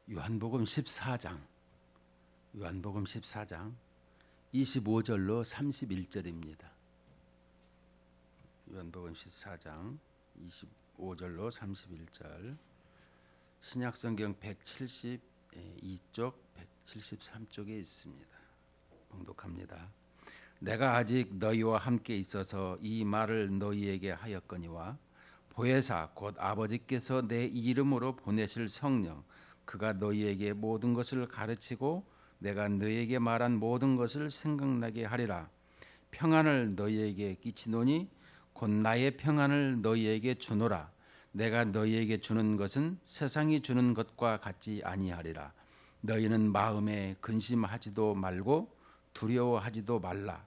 요한복음 14장 25절로 31절입니다. 요한복음 14장 25절로 31절, 신약성경 172쪽 173쪽에 있습니다. 봉독합니다. 내가 아직 너희와 함께 있어서 이 말을 너희에게 하였거니와 보혜사 곧 아버지께서 내 이름으로 보내실 성령 그가 너희에게 모든 것을 가르치고 내가 너희에게 말한 모든 것을 생각나게 하리라. 평안을 너희에게 끼치노니 곧 나의 평안을 너희에게 주노라. 내가 너희에게 주는 것은 세상이 주는 것과 같지 아니하리라. 너희는 마음에 근심하지도 말고 두려워하지도 말라.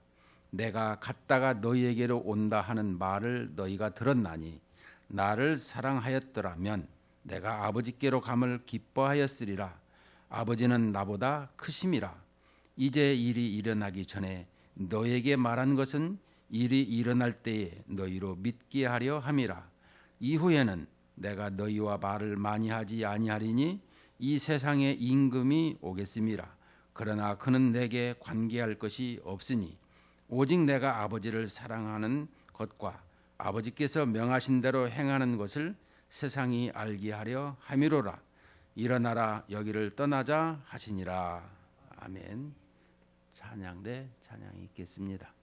내가 갔다가 너희에게로 온다 하는 말을 너희가 들었나니 나를 사랑하였더라면 내가 아버지께로 감을 기뻐하였으리라. 아버지는 나보다 크심이라. 이제 일이 일어나기 전에 너희에게 말한 것은 일이 일어날 때에 너희로 믿게 하려 함이라. 이후에는 내가 너희와 말을 많이 하지 아니하리니 이 세상에 임금이 오겠음이라. 그러나 그는 내게 관계할 것이 없으니 오직 내가 아버지를 사랑하는 것과 아버지께서 명하신 대로 행하는 것을 세상이 알게 하려 함이로라. 일어나라 여기를 떠나자 하시니라. 아멘. 찬양대 찬양이 있겠습니다.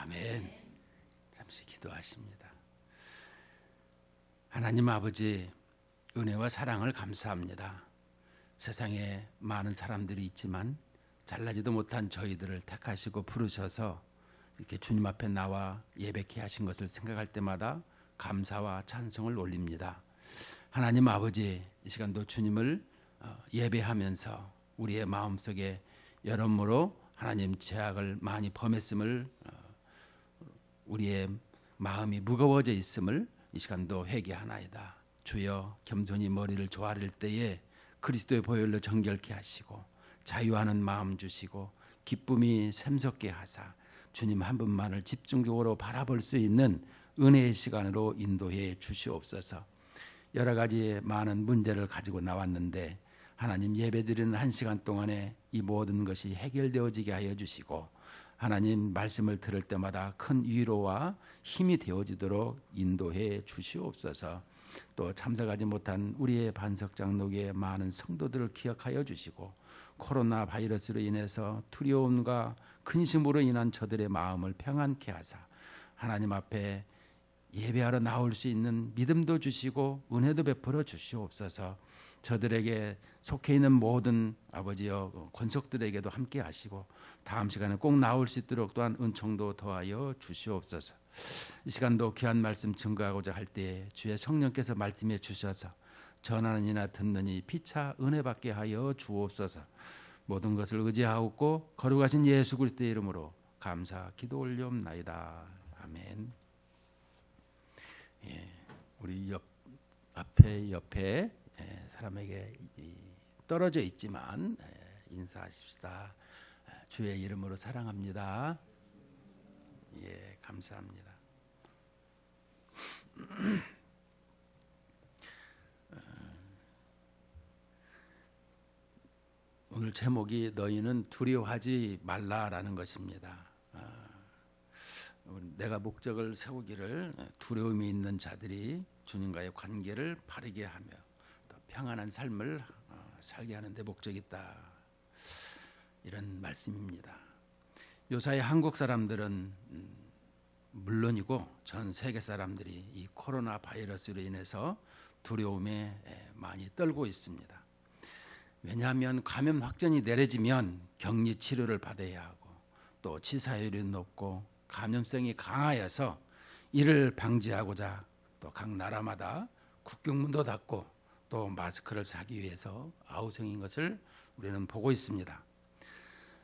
아멘. 잠시 기도하십니다. 하나님 아버지, 은혜와 사랑을 감사합니다. 세상에 많은 사람들이 있지만 잘나지도 못한 저희들을 택하시고 부르셔서 이렇게 주님 앞에 나와 예배케 하신 것을 생각할 때마다 감사와 찬송을 올립니다. 하나님 아버지, 이 시간도 주님을 예배하면서 우리의 마음속에 여러모로 하나님 죄악을 많이 범했음을, 우리의 마음이 무거워져 있음을 이 시간도 회개하나이다. 주여, 겸손히 머리를 조아릴 때에 그리스도의 보혈로 정결케 하시고 자유하는 마음 주시고 기쁨이 샘솟게 하사 주님 한 분만을 집중적으로 바라볼 수 있는 은혜의 시간으로 인도해 주시옵소서. 여러 가지 많은 문제를 가지고 나왔는데 하나님 예배드리는 한 시간 동안에 이 모든 것이 해결되어지게 하여 주시고 하나님 말씀을 들을 때마다 큰 위로와 힘이 되어지도록 인도해 주시옵소서. 또 참석하지 못한 우리의 반석장로교의 많은 성도들을 기억하여 주시고 코로나 바이러스로 인해서 두려움과 근심으로 인한 저들의 마음을 평안케 하사 하나님 앞에 예배하러 나올 수 있는 믿음도 주시고 은혜도 베풀어 주시옵소서. 저들에게 속해 있는 모든 아버지여 권속들에게도 함께 하시고 다음 시간에 꼭 나올 수 있도록 또한 은총도 더하여 주시옵소서. 이 시간도 귀한 말씀 증거하고자 할 때에 주의 성령께서 말씀해 주셔서 전하는 이나 듣는 이 피차 은혜 받게 하여 주옵소서. 모든 것을 의지하옵고 거룩하신 예수 그리스도의 이름으로 감사 기도 올리옵나이다. 아멘. 예, 우리 옆에 사람에게 떨어져 있지만 인사하십시다. 주의 이름으로 사랑합니다. 예, 감사합니다. 오늘 제목이 너희는 두려워하지 말라라는 것입니다. 내가 목적을 세우기를 두려움이 있는 자들이 주님과의 관계를 바르게 하며 또 평안한 삶을 살게 하는 데 목적이 있다. 이런 말씀입니다. 요사이 한국 사람들은 물론이고 전 세계 사람들이 이 코로나 바이러스로 인해서 두려움에 많이 떨고 있습니다. 왜냐하면 감염 확진이 내려지면 격리 치료를 받아야 하고 또 치사율이 높고 감염성이 강하여서 이를 방지하고자 또 각 나라마다 국경문도 닫고 또 마스크를 사기 위해서 아우성인 것을 우리는 보고 있습니다.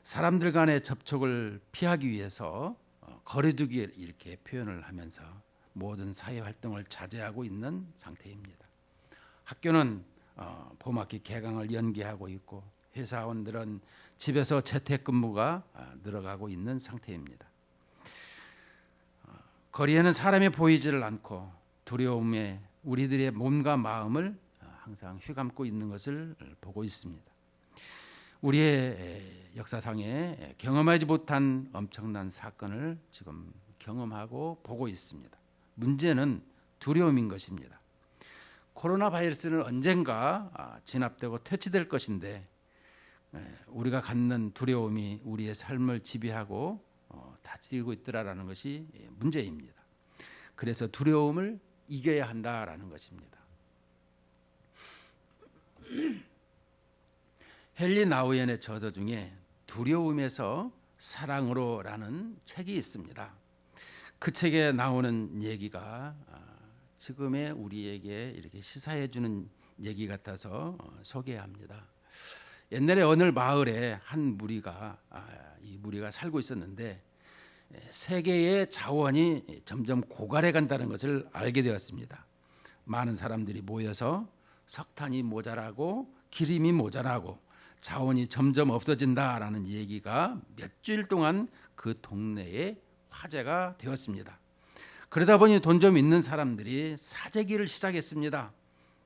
사람들 간의 접촉을 피하기 위해서 거리두기 이렇게 표현을 하면서 모든 사회 활동을 자제하고 있는 상태입니다. 학교는 봄학기 개강을 연기하고 있고 회사원들은 집에서 재택근무가 늘어가고 있는 상태입니다. 거리에는 사람이 보이지를 않고 두려움에 우리들의 몸과 마음을 항상 휘감고 있는 것을 보고 있습니다. 우리의 역사상에 경험하지 못한 엄청난 사건을 지금 경험하고 보고 있습니다. 문제는 두려움인 것입니다. 코로나 바이러스는 언젠가 진압되고 퇴치될 것인데 우리가 갖는 두려움이 우리의 삶을 지배하고 다스리고 있더라라는 것이 문제입니다. 그래서 두려움을 이겨야 한다라는 것입니다. 헨리 나우엔의 저서 중에 두려움에서 사랑으로라는 책이 있습니다. 그 책에 나오는 얘기가 지금의 우리에게 이렇게 시사해 주는 얘기 같아서 소개합니다. 옛날에 어느 마을에 한 무리가 이 무리가 살고 있었는데 세계의 자원이 점점 고갈해 간다는 것을 알게 되었습니다. 많은 사람들이 모여서 석탄이 모자라고 기름이 모자라고 자원이 점점 없어진다라는 얘기가 몇 주일 동안 그 동네에 화제가 되었습니다. 그러다 보니 돈 좀 있는 사람들이 사재기를 시작했습니다.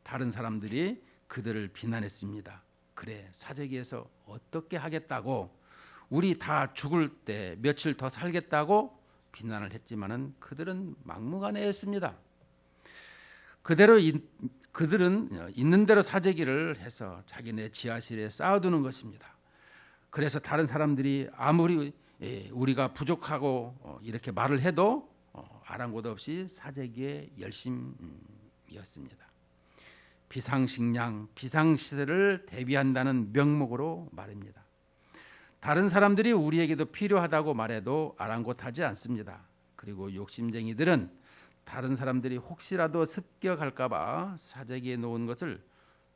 다른 사람들이 그들을 비난했습니다. 그래, 사재기에서 어떻게 하겠다고, 우리 다 죽을 때 며칠 더 살겠다고 비난을 했지만은 그들은 막무가내했습니다. 그들은 있는 대로 사재기를 해서 자기네 지하실에 쌓아두는 것입니다. 그래서 다른 사람들이 아무리 우리가 부족하고 이렇게 말을 해도 아랑곳 없이 사재기에 열심이었습니다. 비상식량, 비상시대를 대비한다는 명목으로 말입니다. 다른 사람들이 우리에게도 필요하다고 말해도 아랑곳하지 않습니다. 그리고 욕심쟁이들은 다른 사람들이 혹시라도 습격할까 봐 사재기에 놓은 것을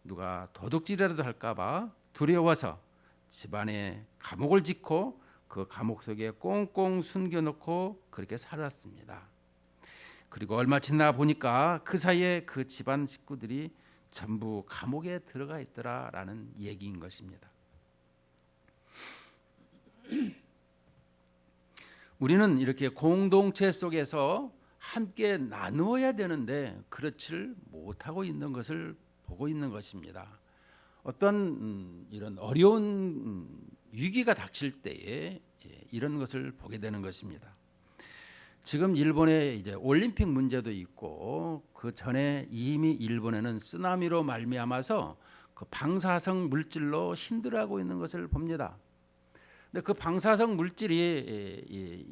누가 도둑질이라도 할까 봐 두려워서 집안에 감옥을 짓고 그 감옥 속에 꽁꽁 숨겨놓고 그렇게 살았습니다. 그리고 얼마 지나 보니까 그 사이에 그 집안 식구들이 전부 감옥에 들어가 있더라라는 얘기인 것입니다. 우리는 이렇게 공동체 속에서 함께 나누어야 되는데 그렇지를 못하고 있는 것을 보고 있는 것입니다. 어떤 이런 어려운 위기가 닥칠 때에 이런 것을 보게 되는 것입니다. 지금 일본에 이제 올림픽 문제도 있고 그 전에 이미 일본에는 쓰나미로 말미암아서 그 방사성 물질로 힘들어하고 있는 것을 봅니다. 근데 그 방사성 물질이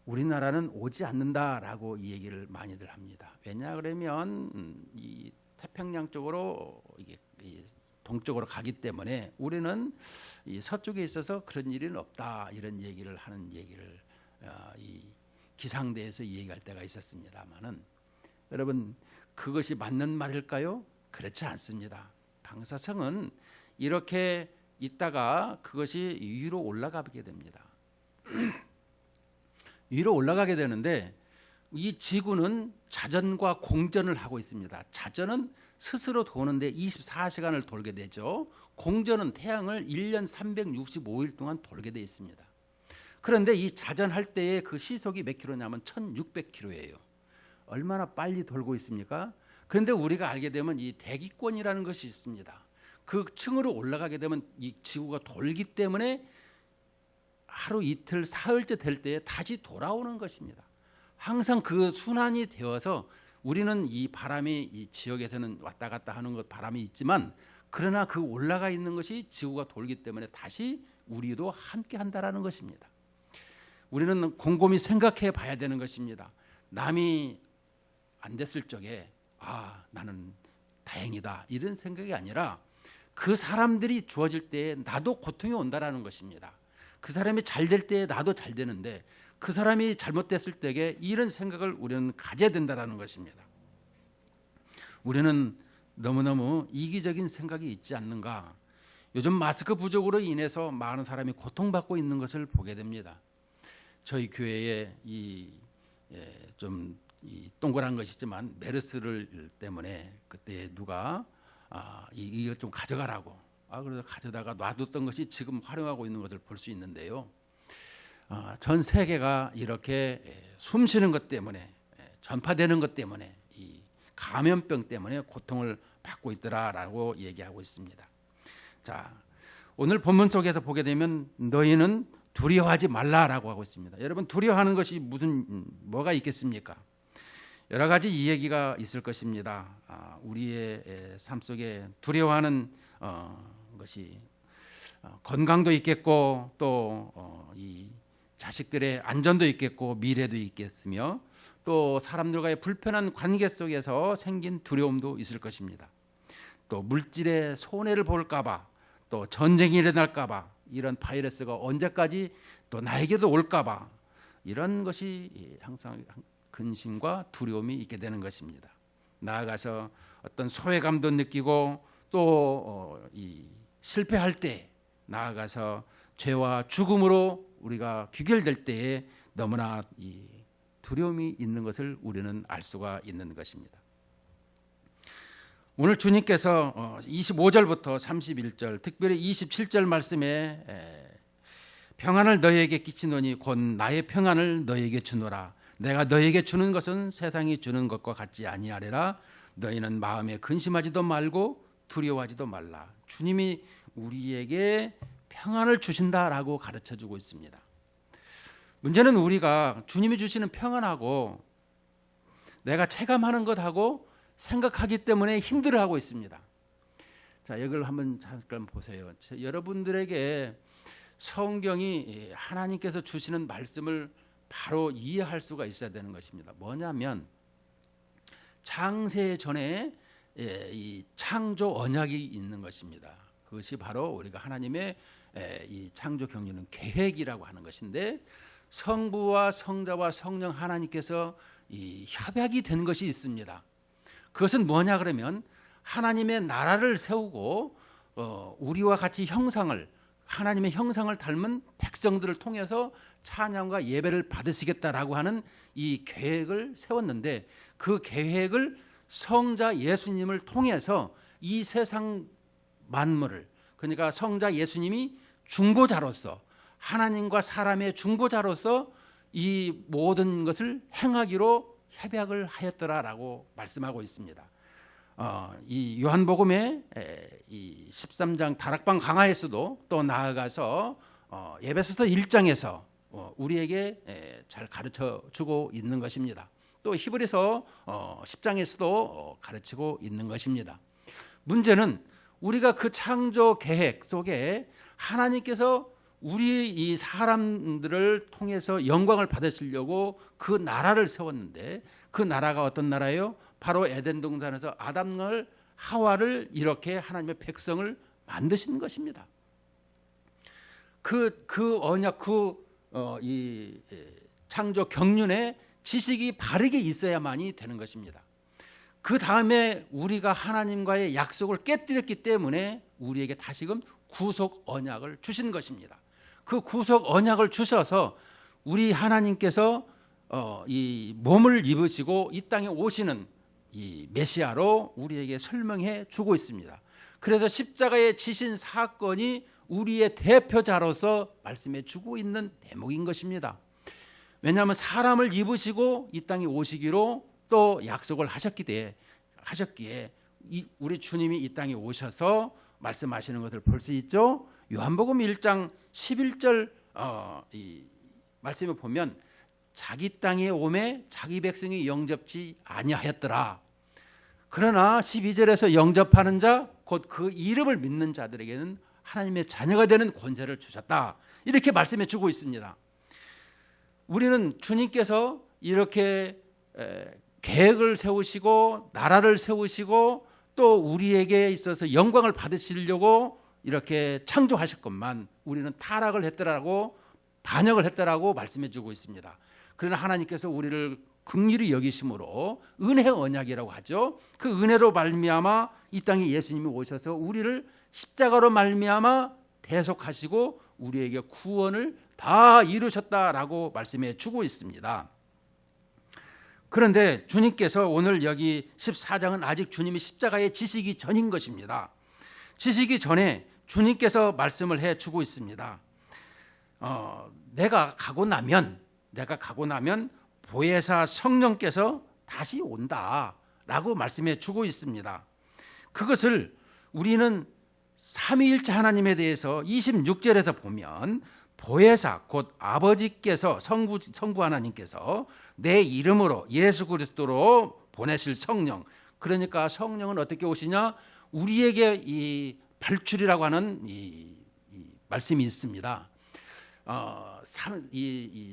우리나라는 오지 않는다라고 이 얘기를 많이들 합니다. 왜냐 그러면 이 태평양 쪽으로 이게 동쪽으로 가기 때문에 우리는 이 서쪽에 있어서 그런 일은 없다 이런 얘기를 하는 얘기를 이 기상대에서 얘기할 때가 있었습니다만은 여러분 그것이 맞는 말일까요? 그렇지 않습니다. 방사성은 이렇게 있다가 그것이 위로 올라가게 됩니다. 위로 올라가게 되는데 이 지구는 자전과 공전을 하고 있습니다. 자전은 스스로 도는데 24시간을 돌게 되죠. 공전은 태양을 1년 365일 동안 돌게 되어 있습니다. 그런데 이 자전할 때의 그 시속이 몇 킬로냐면 1600km예요. 얼마나 빨리 돌고 있습니까? 그런데 우리가 알게 되면 이 대기권이라는 것이 있습니다. 그 층으로 올라가게 되면 이 지구가 돌기 때문에 하루 이틀 사흘째 될 때에 다시 돌아오는 것입니다. 항상 그 순환이 되어서 우리는 이 바람이 이 지역에서는 왔다 갔다 하는 것 바람이 있지만 그러나 그 올라가 있는 것이 지구가 돌기 때문에 다시 우리도 함께 한다라는 것입니다. 우리는 곰곰이 생각해 봐야 되는 것입니다. 남이 안 됐을 적에 나는 다행이다 이런 생각이 아니라 그 사람들이 주어질 때에 나도 고통이 온다라는 것입니다. 그 사람이 잘 될 때에 나도 잘 되는데 그 사람이 잘못됐을 때에 이런 생각을 우리는 가져야 된다라는 것입니다. 우리는 너무너무 이기적인 생각이 있지 않는가. 요즘 마스크 부족으로 인해서 많은 사람이 고통받고 있는 것을 보게 됩니다. 저희 교회에 이 동그란 것이지만 메르스를 때문에 그때 누가 이걸 좀 가져가라고 그래서 가져다가 놔뒀던 것이 지금 활용하고 있는 것을 볼 수 있는데요. 전 세계가 이렇게 숨 쉬는 것 때문에 전파되는 것 때문에 이 감염병 때문에 고통을 받고 있더라라고 얘기하고 있습니다. 자, 오늘 본문 속에서 보게 되면 너희는 두려워하지 말라라고 하고 있습니다. 여러분 두려워하는 것이 뭐가 있겠습니까? 여러 가지 이야기가 있을 것입니다. 우리의 삶 속에 두려워하는 것이 건강도 있겠고 또 이 자식들의 안전도 있겠고 미래도 있겠으며 또 사람들과의 불편한 관계 속에서 생긴 두려움도 있을 것입니다. 또 물질의 손해를 볼까봐 또 전쟁이 일어날까봐 이런 바이러스가 언제까지 또 나에게도 올까봐 이런 것이 항상 근심과 두려움이 있게 되는 것입니다. 나아가서 어떤 소외감도 느끼고 또 실패할 때 나아가서 죄와 죽음으로 우리가 귀결될 때에 너무나 이 두려움이 있는 것을 우리는 알 수가 있는 것입니다. 오늘 주님께서 25절부터 31절 특별히 27절 말씀에 평안을 너희에게 끼치노니 곧 나의 평안을 너희에게 주노라. 내가 너희에게 주는 것은 세상이 주는 것과 같지 아니하리라. 너희는 마음에 근심하지도 말고 두려워하지도 말라. 주님이 우리에게 평안을 주신다라고 가르쳐주고 있습니다. 문제는 우리가 주님이 주시는 평안하고 내가 체감하는 것하고 생각하기 때문에 힘들어하고 있습니다. 자, 이걸 한번 잠깐 보세요. 여러분들에게 성경이 하나님께서 주시는 말씀을 바로 이해할 수가 있어야 되는 것입니다. 뭐냐면 창세 전에 이 창조 언약이 있는 것입니다. 그것이 바로 우리가 하나님의 이 창조 경륜은 계획이라고 하는 것인데 성부와 성자와 성령 하나님께서 이 협약이 된 것이 있습니다. 그것은 뭐냐 그러면 하나님의 나라를 세우고 우리와 같이 하나님의 형상을 닮은 백성들을 통해서 찬양과 예배를 받으시겠다라고 하는 이 계획을 세웠는데 그 계획을 성자 예수님을 통해서 이 세상 만물을 그러니까 성자 예수님이 중보자로서 하나님과 사람의 중보자로서 이 모든 것을 행하기로 협약을 하였더라라고 말씀하고 있습니다. 이 요한복음의 이 13장 다락방 강화에서도 또 나아가서 에베소서 1장에서 우리에게 잘 가르쳐 주고 있는 것입니다. 또 히브리서 10장에서도 가르치고 있는 것입니다. 문제는 우리가 그 창조 계획 속에 하나님께서 우리 이 사람들을 통해서 영광을 받으시려고 그 나라를 세웠는데, 그 나라가 어떤 나라예요? 바로 에덴 동산에서 아담을 하와를 이렇게 하나님의 백성을 만드신 것입니다. 그 언약, 이 창조 경륜에 지식이 바르게 있어야만이 되는 것입니다. 그 다음에 우리가 하나님과의 약속을 깨뜨렸기 때문에 우리에게 다시금 구속 언약을 주신 것입니다. 그 구속 언약을 주셔서 우리 하나님께서 이 몸을 입으시고 이 땅에 오시는 이 메시아로 우리에게 설명해 주고 있습니다. 그래서 십자가에 지신 사건이 우리의 대표자로서 말씀해 주고 있는 대목인 것입니다. 왜냐하면 사람을 입으시고 이 땅에 오시기로 또 약속을 하셨기에 우리 주님이 이 땅에 오셔서 말씀하시는 것을 볼 수 있죠. 요한복음 1장 11절 이 말씀을 보면 자기 땅에 오매 자기 백성이 영접지 아니하였더라. 그러나 12절에서 영접하는 자 곧 그 이름을 믿는 자들에게는 하나님의 자녀가 되는 권세를 주셨다. 이렇게 말씀해 주고 있습니다. 우리는 주님께서 이렇게 계획을 세우시고 나라를 세우시고 또 우리에게 있어서 영광을 받으시려고 이렇게 창조하셨건만 우리는 타락을 했더라고, 반역을 했더라고 말씀해 주고 있습니다. 그러나 하나님께서 우리를 긍휼히 여기심으로 은혜 언약이라고 하죠. 그 은혜로 말미암아 이 땅에 예수님이 오셔서 우리를 십자가로 말미암아 대속하시고 우리에게 구원을 다 이루셨다라고 말씀해 주고 있습니다. 그런데 주님께서 오늘 여기 14장은 아직 주님이 십자가에 지시기 전인 것입니다. 지시기 전에 주님께서 말씀을 해 주고 있습니다. 내가 가고 나면 보혜사 성령께서 다시 온다라고 말씀해 주고 있습니다. 그것을 우리는 삼위일체 하나님에 대해서 26절에서 보면 보혜사 곧 아버지께서 성부 하나님께서 내 이름으로 예수 그리스도로 보내실 성령, 그러니까 성령은 어떻게 오시냐? 우리에게 이 발출이라고 하는 이 말씀이 있습니다.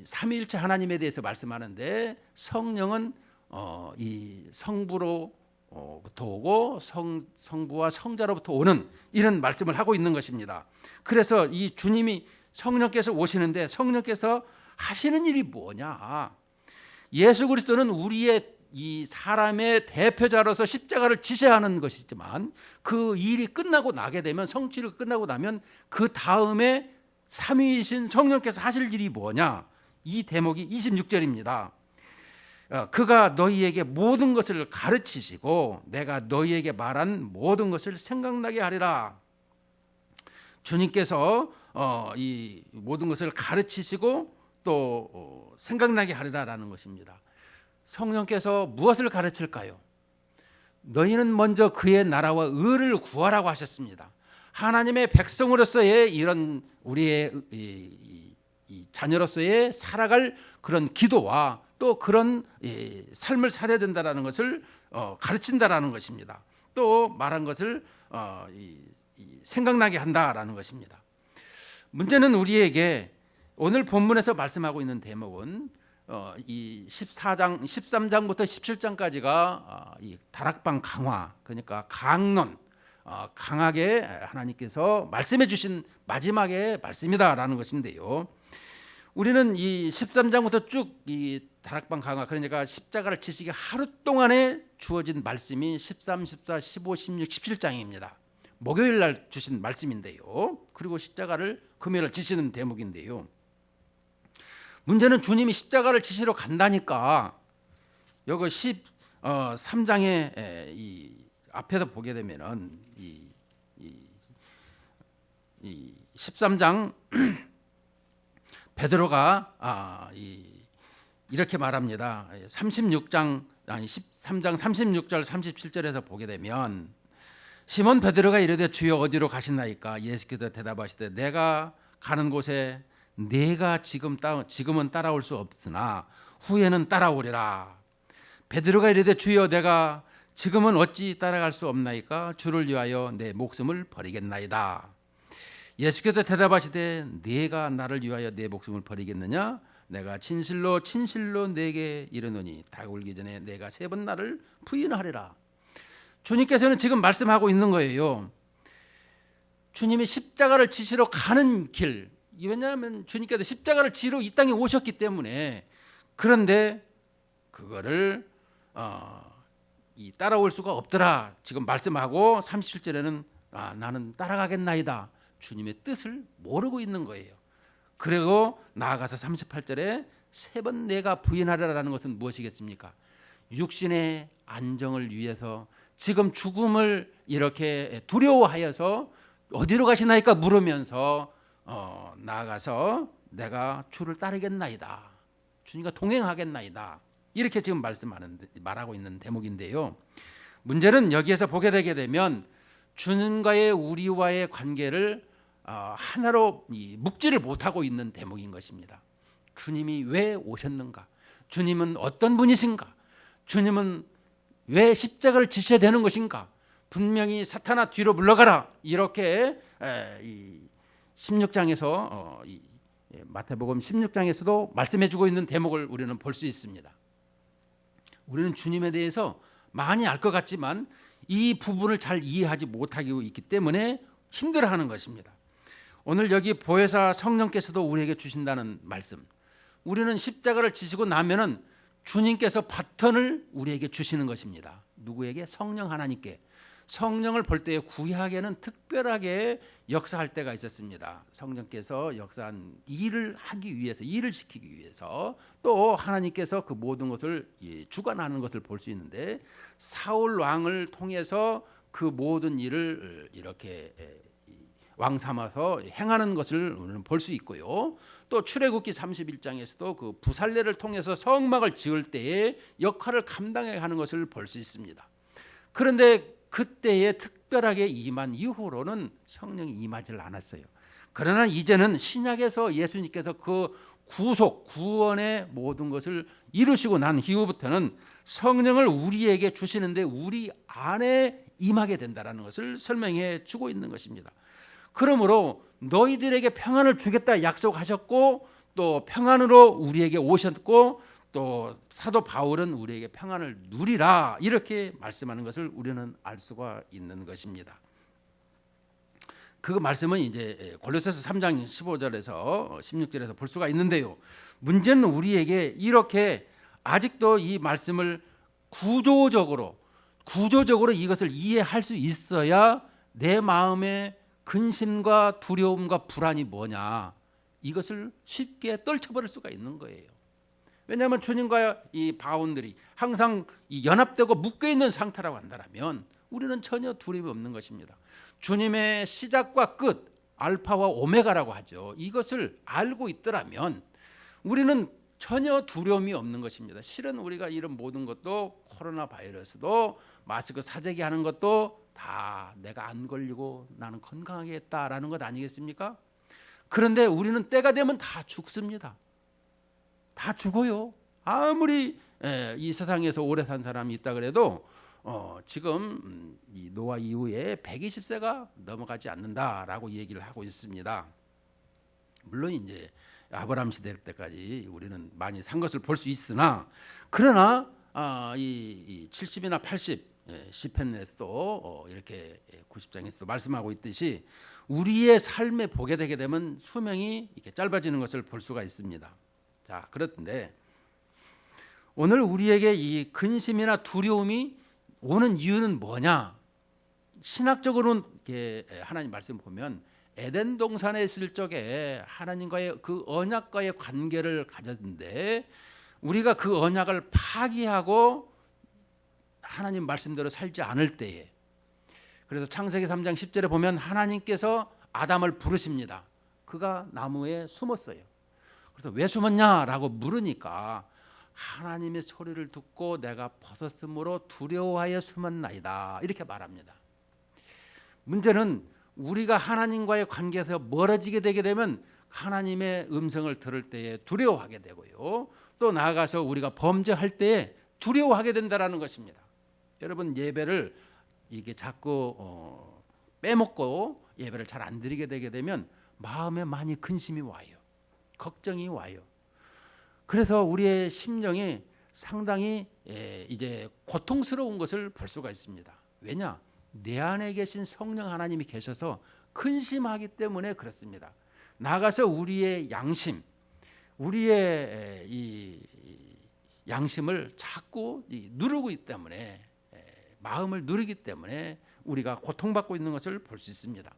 삼위일체 하나님에 대해서 말씀하는데 성령은 이 성부로부터 오고 성부와 성자로부터 오는 이런 말씀을 하고 있는 것입니다. 그래서 이 주님이 성령께서 오시는데 성령께서 하시는 일이 뭐냐? 예수 그리스도는 우리의 이 사람의 대표자로서 십자가를 지셔야 하는 것이지만 그 일이 끝나고 나게 되면, 성취를 끝나고 나면 그 다음에 삼위이신 성령께서 하실 일이 뭐냐? 이 대목이 26절입니다. 그가 너희에게 모든 것을 가르치시고 내가 너희에게 말한 모든 것을 생각나게 하리라. 주님께서 이 모든 것을 가르치시고 또 생각나게 하리라라는 것입니다. 성령께서 무엇을 가르칠까요? 너희는 먼저 그의 나라와 의를 구하라고 하셨습니다. 하나님의 백성으로서의 이런 우리의 이 자녀로서의 살아갈 그런 기도와 또 그런 삶을 살아야 된다라는 것을 가르친다라는 것입니다. 또 말한 것을 생각나게 한다라는 것입니다. 문제는 우리에게 오늘 본문에서 말씀하고 있는 대목은 이 13장부터 17장까지가 이 다락방 강화, 그러니까 강론, 강하게 하나님께서 말씀해 주신 마지막의 말씀이다라는 것인데요. 우리는 이 13장부터 쭉 이 다락방 강화, 그러니까 십자가를 지시기 하루 동안에 주어진 말씀이 13, 14, 15, 16, 17장입니다. 목요일 날 주신 말씀인데요. 그리고 십자가를 금요일 날 지시는 대목인데요. 문제는 주님이 십자가를 지시러 간다니까 여기 13장에 이 앞에서 보게 되면은 이 13장 베드로가 이렇게 말합니다. 13장 36절 37절에서 보게 되면 시몬 베드로가 이르되 주여 어디로 가시나이까? 예수께서 대답하시되 내가 가는 곳에 내가 지금은 따라올 수 없으나 후에는 따라오리라. 베드로가 이르되 주여 내가 지금은 어찌 따라갈 수 없나이까? 주를 위하여 내 목숨을 버리겠나이다. 예수께서 대답하시되 내가 나를 위하여 내 목숨을 버리겠느냐? 내가 진실로 내게 이르노니 닭 울기 전에 내가 3번 나를 부인하리라. 주님께서는 지금 말씀하고 있는 거예요. 주님이 십자가를 지시러 가는 길, 왜냐하면 주님께서 십자가를 지러 이 땅에 오셨기 때문에. 그런데 그거를 따라올 수가 없더라 지금 말씀하고 37절에는 나는 따라가겠나이다. 주님의 뜻을 모르고 있는 거예요. 그리고 나아가서 38절에 3번 내가 부인하리라는 것은 무엇이겠습니까? 육신의 안정을 위해서 지금 죽음을 이렇게 두려워하여서 어디로 가시나이까 물으면서 나아가서 내가 주를 따르겠나이다. 주님과 동행하겠나이다. 이렇게 지금 말하고 있는 대목인데요. 문제는 여기에서 보게 되게 되면 주님과의 우리와의 관계를 하나로 묶지를 못하고 있는 대목인 것입니다. 주님이 왜 오셨는가? 주님은 어떤 분이신가? 주님은 왜 십자가를 지셔야 되는 것인가? 분명히 사탄아 뒤로 물러가라 이렇게 16장에서 마태복음 16장에서도 말씀해주고 있는 대목을 우리는 볼 수 있습니다. 우리는 주님에 대해서 많이 알 것 같지만 이 부분을 잘 이해하지 못하고 있기 때문에 힘들어하는 것입니다. 오늘 여기 보혜사 성령께서도 우리에게 주신다는 말씀, 우리는 십자가를 지시고 나면은 주님께서 바톤을 우리에게 주시는 것입니다. 누구에게? 성령 하나님께. 성령을 볼 때에 구약에는 특별하게 역사할 때가 있었습니다. 성령께서 역사한 일을 하기 위해서, 일을 시키기 위해서, 또 하나님께서 그 모든 것을 주관하는 것을 볼 수 있는데, 사울 왕을 통해서 그 모든 일을 이렇게 왕 삼아서 행하는 것을 우리는 볼 수 있고요. 또 출애굽기 31장에서도 그 부살레를 통해서 성막을 지을 때의 역할을 감당해 가는 것을 볼 수 있습니다. 그런데 그때에 특별하게 임한 이후로는 성령이 임하지 않았어요. 그러나 이제는 신약에서 예수님께서 그 구원의 모든 것을 이루시고 난 이후부터는 성령을 우리에게 주시는데 우리 안에 임하게 된다는 것을 설명해 주고 있는 것입니다. 그러므로 너희들에게 평안을 주겠다 약속하셨고, 또 평안으로 우리에게 오셨고, 또 사도 바울은 우리에게 평안을 누리라 이렇게 말씀하는 것을 우리는 알 수가 있는 것입니다. 그 말씀은 이제 골로새서 3장 15절에서 16절에서 볼 수가 있는데요. 문제는 우리에게 이렇게 아직도 이 말씀을 구조적으로 이것을 이해할 수 있어야 내 마음의 근심과 두려움과 불안이 뭐냐, 이것을 쉽게 떨쳐버릴 수가 있는 거예요. 왜냐하면 주님과 이 바운들이 항상 연합되고 묶여있는 상태라고 한다면 우리는 전혀 두려움이 없는 것입니다. 주님의 시작과 끝, 알파와 오메가라고 하죠. 이것을 알고 있더라면 우리는 전혀 두려움이 없는 것입니다. 실은 우리가 이런 모든 것도, 코로나 바이러스도, 마스크 사재기 하는 것도 다 내가 안 걸리고 나는 건강하게 했다라는 것 아니겠습니까? 그런데 우리는 때가 되면 다 죽습니다. 다 죽어요. 아무리 이 세상에서 오래 산 사람이 있다 그래도 지금 이 노아 이후에 120세가 넘어가지 않는다라고 얘기를 하고 있습니다. 물론 이제 아브라함 시대 때까지 우리는 많이 산 것을 볼 수 있으나, 그러나 이 70이나 80 시편에서도 이렇게 90장에서도 말씀하고 있듯이 우리의 삶에 보게 되게 되면 수명이 이렇게 짧아지는 것을 볼 수가 있습니다. 자, 그런데 오늘 우리에게 이 근심이나 두려움이 오는 이유는 뭐냐? 신학적으로는 이렇게 하나님 말씀 보면 에덴 동산에 있을 적에 하나님과의 그 언약과의 관계를 가졌는데 우리가 그 언약을 파기하고 하나님 말씀대로 살지 않을 때에, 그래서 창세기 3장 10절에 보면 하나님께서 아담을 부르십니다. 그가 나무에 숨었어요. 그래서 왜 숨었냐라고 물으니까 하나님의 소리를 듣고 내가 벗었으므로 두려워하여 숨었나이다 이렇게 말합니다. 문제는 우리가 하나님과의 관계에서 멀어지게 되게 되면 하나님의 음성을 들을 때에 두려워하게 되고요. 또 나아가서 우리가 범죄할 때에 두려워하게 된다라는 것입니다. 여러분, 예배를 이게 자꾸 빼먹고 예배를 잘 안 드리게 되게 되면 마음에 많이 근심이 와요. 걱정이 와요. 그래서 우리의 심령이 상당히 이제 고통스러운 것을 볼 수가 있습니다. 왜냐? 내 안에 계신 성령 하나님이 계셔서 근심하기 때문에 그렇습니다. 나아가서 우리의 양심, 우리의 이 양심을 자꾸 누르고 있기 때문에, 마음을 누르기 때문에 우리가 고통받고 있는 것을 볼 수 있습니다.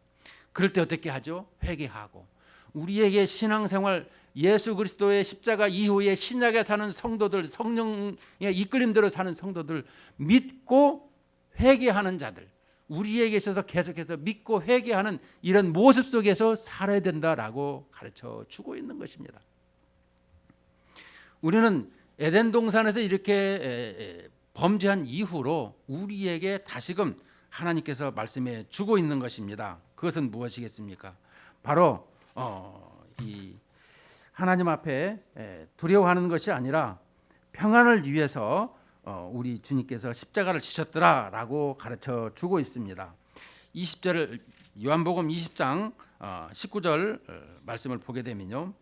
그럴 때 어떻게 하죠? 회개하고 우리에게 신앙생활, 예수 그리스도의 십자가 이후에 신약에 사는 성도들, 성령의 이끌림대로 사는 성도들, 믿고 회개하는 자들, 우리에게 있어서 계속해서 믿고 회개하는 이런 모습 속에서 살아야 된다라고 가르쳐 주고 있는 것입니다. 우리는 에덴 동산에서 이렇게 범죄한 이후로 우리에게 다시금 하나님께서 말씀해 주고 있는 것입니다. 그것은 무엇이겠습니까? 바로 이 하나님 앞에 두려워하는 것이 아니라 평안을 위해서 우리 주님께서 십자가를 지셨더라라고 가르쳐 주고 있습니다. 20절을 요한복음 20장 19절 말씀을 보게 되면요.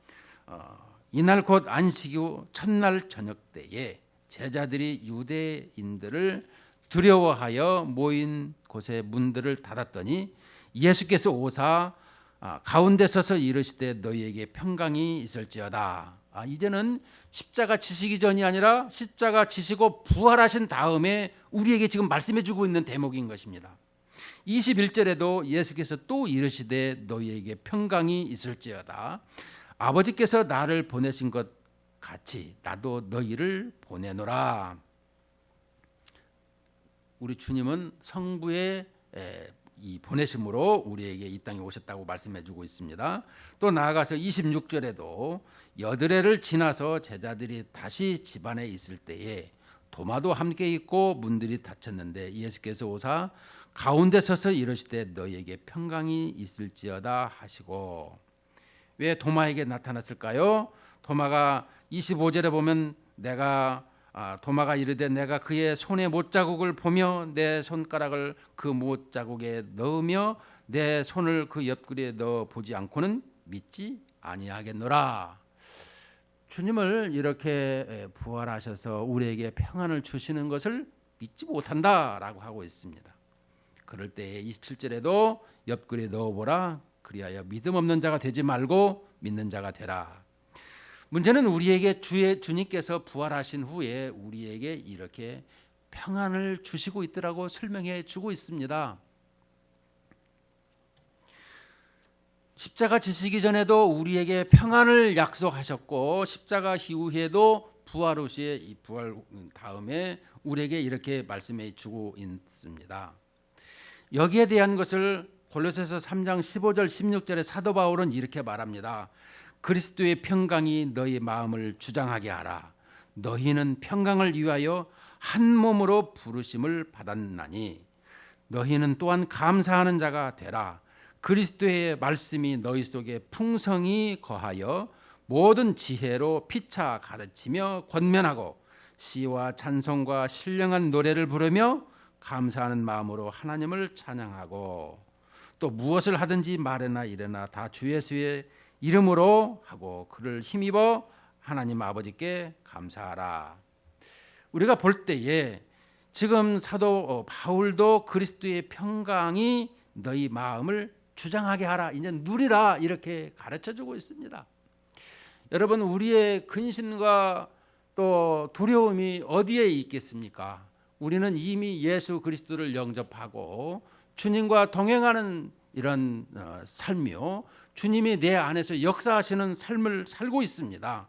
이날 곧 안식 후 첫날 저녁 때에 제자들이 유대인들을 두려워하여 모인 곳의 문들을 닫았더니 예수께서 오사 가운데 서서 이르시되 너희에게 평강이 있을지어다. 이제는 십자가 지시기 전이 아니라 십자가 지시고 부활하신 다음에 우리에게 지금 말씀해 주고 있는 대목인 것입니다. 21절에도 예수께서 또 이르시되 너희에게 평강이 있을지어다. 아버지께서 나를 보내신 것 같이 나도 너희를 보내노라. 우리 주님은 성부의 이 보내심으로 우리에게 이 땅에 오셨다고 말씀해 주고 있습니다. 또 나아가서 26절에도 여드레를 지나서 제자들이 다시 집안에 있을 때에 도마도 함께 있고 문들이 닫혔는데 예수께서 오사 가운데 서서 이르시되 너희에게 평강이 있을지어다 하시고. 왜 도마에게 나타났을까요? 도마가 25절에 보면 도마가 이르되 내가 그의 손에 못자국을 보며 내 손가락을 그 못자국에 넣으며 내 손을 그 옆구리에 넣어 보지 않고는 믿지 아니하겠노라. 주님을 이렇게 부활하셔서 우리에게 평안을 주시는 것을 믿지 못한다라고 하고 있습니다. 그럴 때 27절에도 옆구리에 넣어보라. 그리하여 믿음 없는 자가 되지 말고 믿는 자가 되라. 문제는 우리에게 주님께서 부활하신 후에 우리에게 이렇게 평안을 주시고 있더라고 설명해 주고 있습니다. 십자가 지시기 전에도 우리에게 평안을 약속하셨고 십자가 이후에도 부활 후에 이 부활 다음에 우리에게 이렇게 말씀해 주고 있습니다. 여기에 대한 것을 골로새서 3장 15절 16절에 사도 바울은 이렇게 말합니다. 그리스도의 평강이 너희 마음을 주장하게 하라. 너희는 평강을 위하여 한 몸으로 부르심을 받았나니 너희는 또한 감사하는 자가 되라. 그리스도의 말씀이 너희 속에 풍성히 거하여 모든 지혜로 피차 가르치며 권면하고 시와 찬송과 신령한 노래를 부르며 감사하는 마음으로 하나님을 찬양하고 또 무엇을 하든지 말이나 이래나 다 주 예수의 이름으로 하고 그를 힘입어 하나님 아버지께 감사하라. 우리가 볼 때에 지금 사도 바울도 그리스도의 평강이 너희 마음을 주장하게 하라, 이제 누리라 이렇게 가르쳐주고 있습니다. 여러분, 우리의 근심과 또 두려움이 어디에 있겠습니까? 우리는 이미 예수 그리스도를 영접하고 주님과 동행하는 이런 삶이요, 주님이 내 안에서 역사하시는 삶을 살고 있습니다.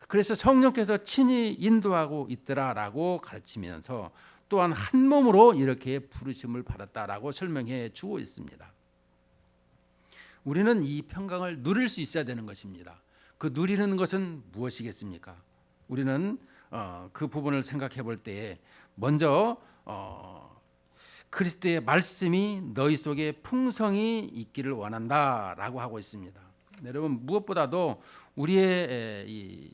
그래서 성령께서 친히 인도하고 있더라라고 가르치면서 또한 한 몸으로 이렇게 부르심을 받았다라고 설명해 주고 있습니다. 우리는 이 평강을 누릴 수 있어야 되는 것입니다. 그 누리는 것은 무엇이겠습니까? 우리는 그 부분을 생각해 볼 때에 먼저 그리스도의 말씀이 너희 속에 풍성히 있기를 원한다라고 하고 있습니다. 여러분, 무엇보다도 우리의 이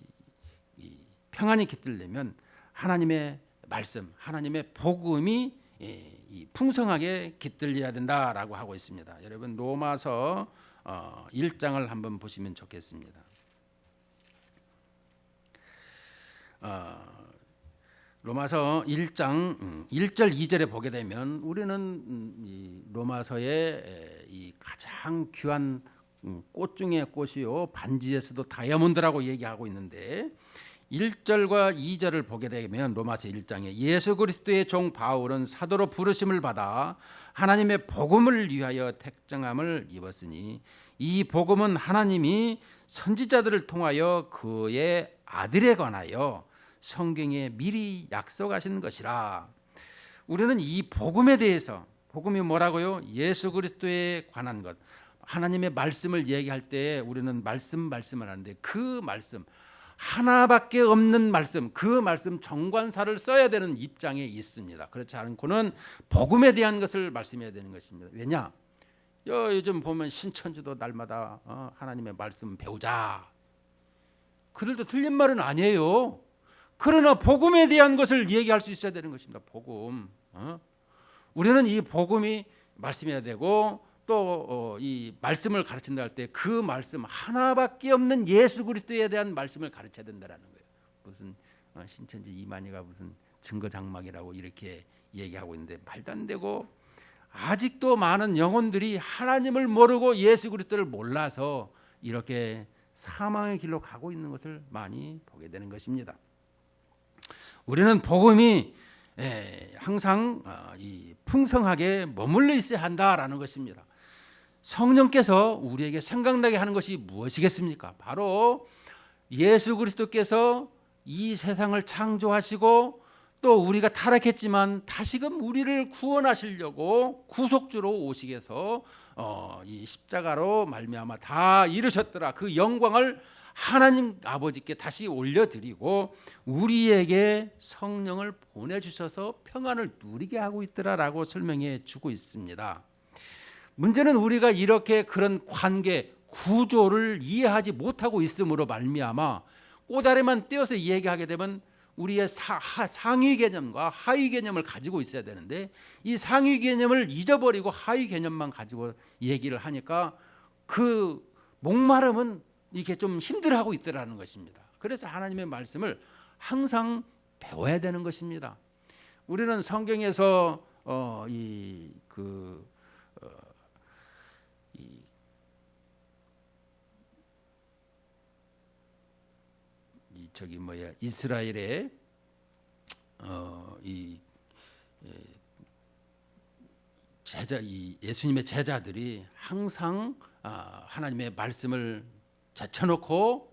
평안이 깃들려면 하나님의 말씀, 하나님의 복음이 이 풍성하게 깃들려야 된다라고 하고 있습니다. 여러분, 로마서 1장을 한번 보시면 좋겠습니다. 로마서 1장 1절 2절에 보게 되면 우리는 이 로마서의 이 가장 귀한 꽃 중의 꽃이요, 반지에서도 다이아몬드라고 얘기하고 있는데, 1절과 2절을 보게 되면 로마서 1장에 예수 그리스도의 종 바울은 사도로 부르심을 받아 하나님의 복음을 위하여 택정함을 입었으니 이 복음은 하나님이 선지자들을 통하여 그의 아들에 관하여 성경에 미리 약속하신 것이라. 우리는 이 복음에 대해서, 복음이 뭐라고요? 예수 그리스도에 관한 것, 하나님의 말씀을 얘기할 때 우리는 말씀을 하는데, 그 말씀 하나밖에 없는 말씀, 그 말씀 정관사를 써야 되는 입장에 있습니다. 그렇지 않고는 복음에 대한 것을 말씀해야 되는 것입니다. 왜냐? 요즘 보면 신천지도 날마다 하나님의 말씀 배우자, 그들도 틀린 말은 아니에요. 그러나 복음에 대한 것을 얘기할 수 있어야 되는 것입니다. 복음. 우리는 이 복음이 말씀해야 되고, 또 이 말씀을 가르친다 할 때 그 말씀 하나밖에 없는 예수 그리스도에 대한 말씀을 가르쳐야 된다는 거예요. 무슨 신천지 이만희가 무슨 증거장막이라고 이렇게 얘기하고 있는데 말도 안 되고, 아직도 많은 영혼들이 하나님을 모르고 예수 그리스도를 몰라서 이렇게 사망의 길로 가고 있는 것을 많이 보게 되는 것입니다. 우리는 복음이 항상 이 풍성하게 머물러 있어야 한다라는 것입니다. 성령께서 우리에게 생각나게 하는 것이 무엇이겠습니까? 바로 예수 그리스도께서 이 세상을 창조하시고, 또 우리가 타락했지만 다시금 우리를 구원하시려고 구속주로 오시게서 이 십자가로 말미암아 다 이루셨더라. 그 영광을 하나님 아버지께 다시 올려드리고 우리에게 성령을 보내주셔서 평안을 누리게 하고 있더라라고 설명해 주고 있습니다. 문제는 우리가 이렇게 그런 관계 구조를 이해하지 못하고 있음으로 말미암아 꼬다리만 떼어서 얘기하게 되면 우리의 상위 개념과 하위 개념을 가지고 있어야 되는데, 이 상위 개념을 잊어버리고 하위 개념만 가지고 얘기를 하니까 그 목마름은 이렇게 좀 힘들어하고 있더라는 것입니다. 그래서 하나님의 말씀을 항상 배워야 되는 것입니다. 우리는 성경에서 이스라엘의 예수님의 제자들이 항상 하나님의 말씀을 제쳐놓고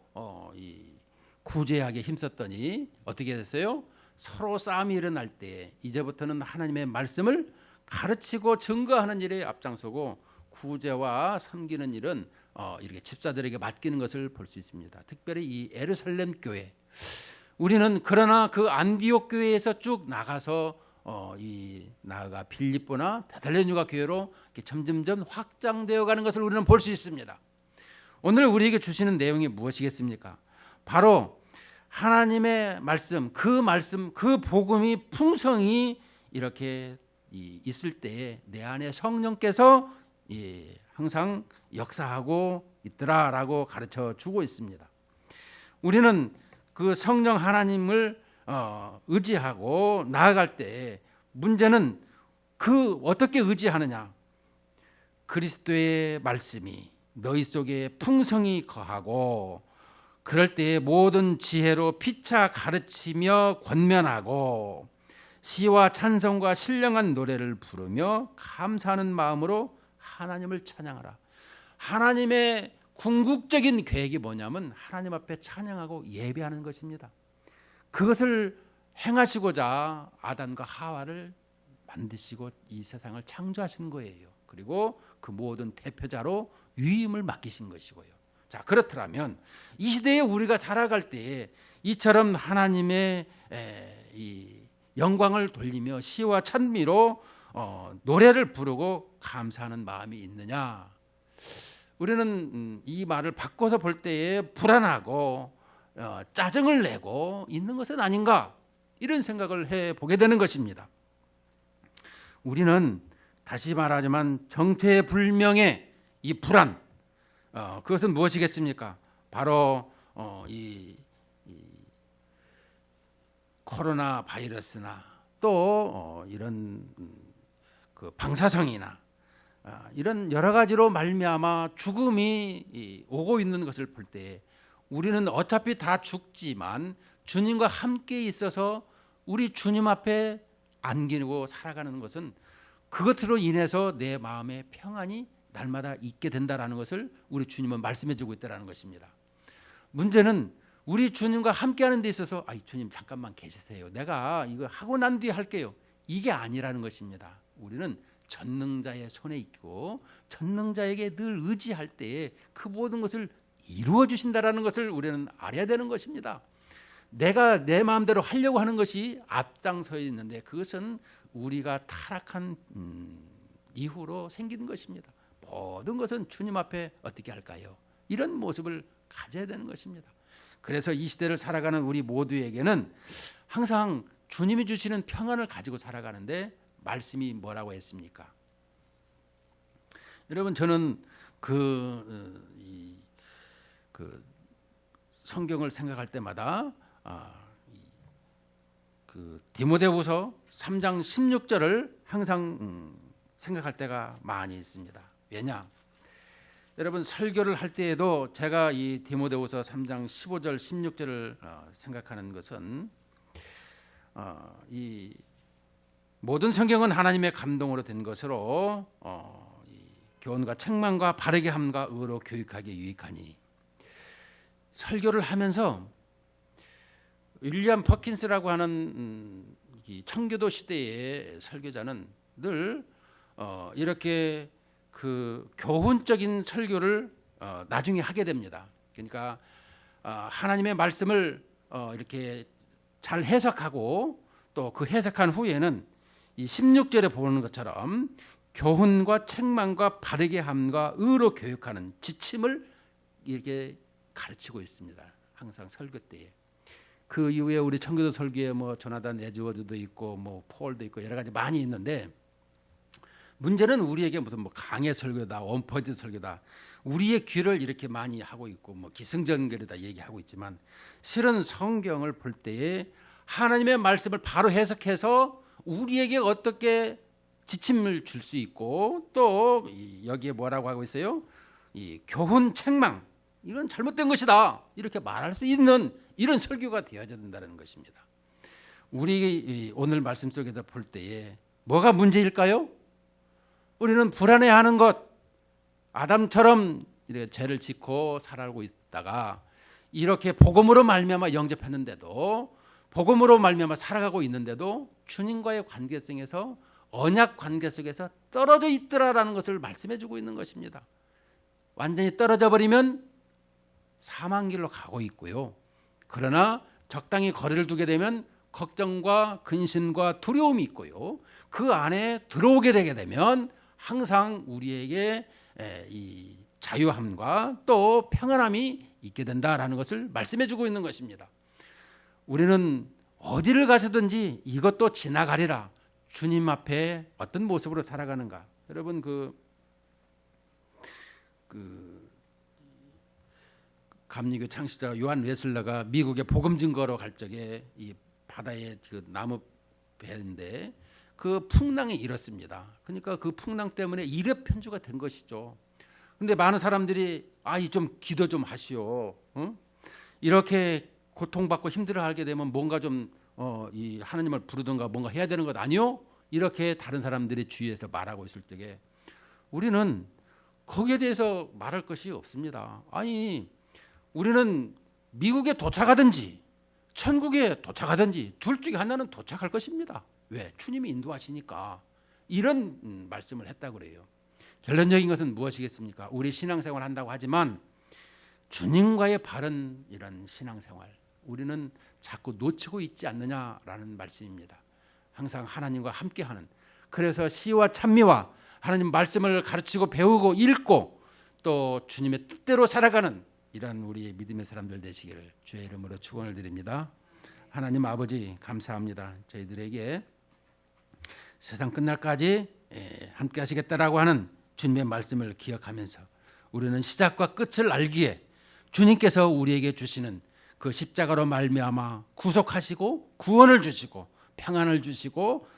구제하게 힘썼더니 어떻게 됐어요? 서로 싸움이 일어날 때 이제부터는 하나님의 말씀을 가르치고 증거하는 일에 앞장서고 구제와 섬기는 일은 이렇게 집사들에게 맡기는 것을 볼 수 있습니다. 특별히 이 예루살렘 교회, 우리는 그러나 그 안디옥 교회에서 쭉 나가서 나아가 빌립보나 데살로니가 교회로 점점점 확장되어 가는 것을 우리는 볼 수 있습니다. 오늘 우리에게 주시는 내용이 무엇이겠습니까? 바로 하나님의 말씀, 그 복음이 풍성히 이렇게 있을 때에 내 안에 성령께서 항상 역사하고 있더라라고 가르쳐 주고 있습니다. 우리는 그 성령 하나님을 의지하고 나아갈 때 문제는 어떻게 의지하느냐? 그리스도의 말씀이 너희 속에 풍성히 거하고, 그럴 때에 모든 지혜로 피차 가르치며 권면하고 시와 찬송과 신령한 노래를 부르며 감사하는 마음으로 하나님을 찬양하라. 하나님의 궁극적인 계획이 뭐냐면 하나님 앞에 찬양하고 예배하는 것입니다. 그것을 행하시고자 아담과 하와를 만드시고 이 세상을 창조하신 거예요. 그리고 그 모든 대표자로 위임을 맡기신 것이고요. 자, 그렇더라면 이 시대에 우리가 살아갈 때에 이처럼 하나님의 이 영광을 돌리며 시와 찬미로 노래를 부르고 감사하는 마음이 있느냐? 우리는 이 말을 바꿔서 볼 때에 불안하고 짜증을 내고 있는 것은 아닌가, 이런 생각을 해보게 되는 것입니다. 우리는 다시 말하지만 정체불명의 이 불안, 그것은 무엇이겠습니까? 바로 이 코로나 바이러스나 또 이런 그 방사성이나 이런 여러 가지로 말미암아 죽음이 오고 있는 것을 볼 때 우리는 어차피 다 죽지만 주님과 함께 있어서 우리 주님 앞에 안기고 살아가는 것은 그것으로 인해서 내 마음에 평안이 날마다 있게 된다라는 것을 우리 주님은 말씀해 주고 있다는 것입니다. 문제는 우리 주님과 함께하는 데 있어서 주님 잠깐만 계시세요, 내가 이거 하고 난 뒤에 할게요, 이게 아니라는 것입니다. 우리는 전능자의 손에 있고 전능자에게 늘 의지할 때에 그 모든 것을 이루어 주신다라는 것을 우리는 알아야 되는 것입니다. 내가 내 마음대로 하려고 하는 것이 앞장서 있는데 그것은 우리가 타락한 이후로 생기는 것입니다. 모든 것은 주님 앞에 어떻게 할까요? 이런 모습을 가져야 되는 것입니다. 그래서 이 시대를 살아가는 우리 모두에게는 항상 주님이 주시는 평안을 가지고 살아가는데 말씀이 뭐라고 했습니까? 여러분, 저는 그 성경을 생각할 때마다 그 디모데후서 3장 16절을 항상 생각할 때가 많이 있습니다. 왜냐? 여러분, 설교를 할 때에도 제가 이 디모데후서 3장 15절 16절을 생각하는 것은 이 모든 성경은 하나님의 감동으로 된 것으로 교훈과 책망과 바르게 함과 의로 교육하기에 유익하니, 설교를 하면서 윌리엄 퍼킨스라고 하는 청교도 시대의 설교자는 늘 이렇게 그 교훈적인 설교를 나중에 하게 됩니다. 그러니까 하나님의 말씀을 이렇게 잘 해석하고 또 그 해석한 후에는 이 16절에 보는 것처럼 교훈과 책망과 바르게 함과 의로 교육하는 지침을 이렇게 가르치고 있습니다. 항상 설교 때에. 그 이후에 우리 청교도 설교에 뭐 조나단 에즈워드도 있고 뭐 폴도 있고 여러 가지 많이 있는데, 문제는 우리에게 무슨 뭐 강해 설교다, 원포인트 설교다, 우리의 귀를 이렇게 많이 하고 있고 뭐 기승전결이다 얘기하고 있지만, 실은 성경을 볼 때에 하나님의 말씀을 바로 해석해서 우리에게 어떻게 지침을 줄 수 있고, 또 여기에 뭐라고 하고 있어요? 이 교훈 책망, 이건 잘못된 것이다, 이렇게 말할 수 있는 이런 설교가 되어야 된다는 것입니다. 우리 오늘 말씀 속에서 볼 때에 뭐가 문제일까요? 우리는 불안해하는 것, 아담처럼 이렇게 죄를 짓고 살아가고 있다가 이렇게 복음으로 말미암아 영접했는데도, 복음으로 말미암아 살아가고 있는데도 주님과의 관계성에서, 언약 관계 속에서 떨어져 있더라라는 것을 말씀해 주고 있는 것입니다. 완전히 떨어져 버리면 사망길로 가고 있고요. 그러나 적당히 거리를 두게 되면 걱정과 근심과 두려움이 있고요. 그 안에 들어오게 되게 되면 항상 우리에게 이 자유함과 또 평안함이 있게 된다라는 것을 말씀해 주고 있는 것입니다. 우리는 어디를 가서든지 이것도 지나가리라, 주님 앞에 어떤 모습으로 살아가는가. 여러분, 감리교 창시자 요한 웨슬러가 미국에 복음 증거로 갈 적에 이 바다에 그 나무 배인데 그 풍랑이 일었습니다. 그러니까 그 풍랑 때문에 이력 편주가 된 것이죠. 근데 많은 사람들이 좀 기도 좀 하시오. 이렇게 고통받고 힘들어하게 되면 뭔가 좀 이 하나님을 부르든가 뭔가 해야 되는 것 아니요? 이렇게 다른 사람들이 주위에서 말하고 있을 때에 우리는 거기에 대해서 말할 것이 없습니다. 우리는 미국에 도착하든지 천국에 도착하든지 둘 중에 하나는 도착할 것입니다. 왜? 주님이 인도하시니까. 이런 말씀을 했다고 그래요. 결론적인 것은 무엇이겠습니까? 우리 신앙생활 한다고 하지만 주님과의 바른 이런 신앙생활, 우리는 자꾸 놓치고 있지 않느냐라는 말씀입니다. 항상 하나님과 함께하는, 그래서 시와 찬미와 하나님 말씀을 가르치고 배우고 읽고 또 주님의 뜻대로 살아가는 이러한 우리 믿음의 사람들 되시기를 주의 이름으로 축원을 드립니다. 하나님 아버지 감사합니다. 저희들에게 세상 끝날까지 함께 하시겠다라고 하는 주님의 말씀을 기억하면서 우리는 시작과 끝을 알기에 주님께서 우리에게 주시는 그 십자가로 말미암아 구속하시고 구원을 주시고 평안을 주시고